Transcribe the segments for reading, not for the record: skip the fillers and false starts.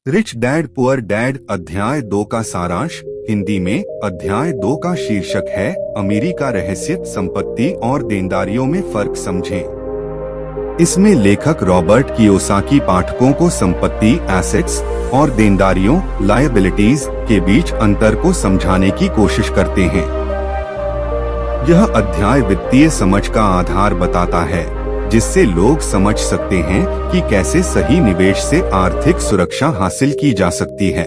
Rich dad poor dad अध्याय 2 का सारांश। हिंदी में अध्याय 2 का शीर्षक है अमीरी का रहस्य, संपत्ति और देनदारियों में फर्क समझें। इसमें लेखक रॉबर्ट कियोसाकी पाठकों को संपत्ति एसेट्स और देनदारियों लायबिलिटीज के बीच अंतर को समझाने की कोशिश करते हैं। यह अध्याय वित्तीय समझ का आधार बताता है, जिससे लोग समझ सकते हैं कि कैसे सही निवेश से आर्थिक सुरक्षा हासिल की जा सकती है।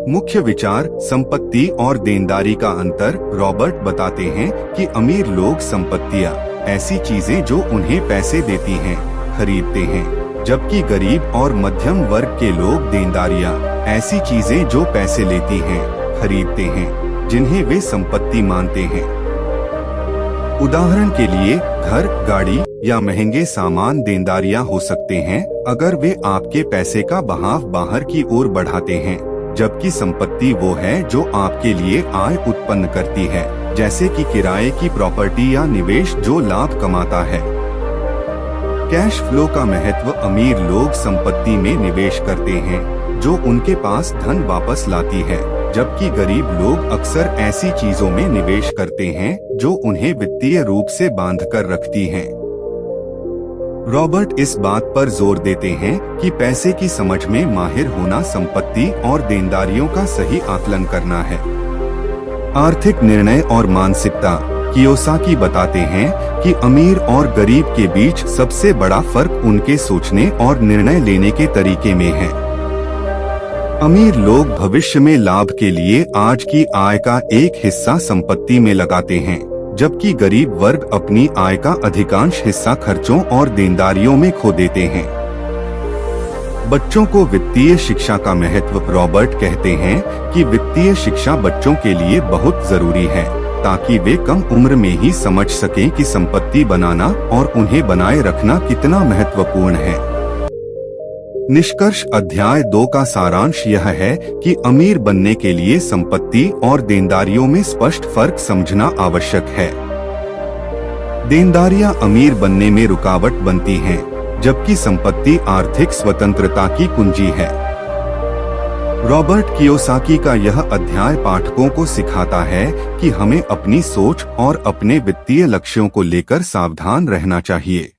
मुख्य विचार, संपत्ति और देनदारी का अंतर। रॉबर्ट बताते हैं कि अमीर लोग संपत्तियां, ऐसी चीजें जो उन्हें पैसे देती हैं, खरीदते हैं, जबकि गरीब और मध्यम वर्ग के लोग देनदारियां, ऐसी चीजें जो पैसे लेती हैं, खरीदते हैं, जिन्हें वे संपत्ति मानते हैं। उदाहरण के लिए घर, गाड़ी या महंगे सामान देनदारियां हो सकते हैं अगर वे आपके पैसे का बहाव बाहर की ओर बढ़ाते हैं, जबकि संपत्ति वो है जो आपके लिए आय उत्पन्न करती है, जैसे कि किराए की प्रॉपर्टी या निवेश जो लाभ कमाता है। कैश फ्लो का महत्व। अमीर लोग संपत्ति में निवेश करते हैं जो उनके पास धन वापस लाती है, जबकि गरीब लोग अक्सर ऐसी चीजों में निवेश करते हैं जो उन्हें वित्तीय रूप से बांधकर रखती हैं। रॉबर्ट इस बात पर जोर देते हैं कि पैसे की समझ में माहिर होना, संपत्ति और देनदारियों का सही आकलन करना है। आर्थिक निर्णय और मानसिकता। कियोसाकी बताते हैं कि अमीर और गरीब के बीच सबसे बड़ा फर्क उनके सोचने और निर्णय लेने के तरीके में है। अमीर लोग भविष्य में लाभ के लिए आज की आय का एक हिस्सा संपत्ति में लगाते हैं, जबकि गरीब वर्ग अपनी आय का अधिकांश हिस्सा खर्चों और देनदारियों में खो देते हैं। बच्चों को वित्तीय शिक्षा का महत्व। रॉबर्ट कहते हैं कि वित्तीय शिक्षा बच्चों के लिए बहुत जरूरी है, ताकि वे कम उम्र में ही समझ सकें कि संपत्ति बनाना और उन्हें बनाए रखना कितना महत्वपूर्ण है। निष्कर्ष। अध्याय 2 का सारांश यह है कि अमीर बनने के लिए संपत्ति और देनदारियों में स्पष्ट फर्क समझना आवश्यक है। देनदारियां अमीर बनने में रुकावट बनती हैं, जबकि संपत्ति आर्थिक स्वतंत्रता की कुंजी है। रॉबर्ट कियोसाकी का यह अध्याय पाठकों को सिखाता है कि हमें अपनी सोच और अपने वित्तीय लक्ष्यों को लेकर सावधान रहना चाहिए।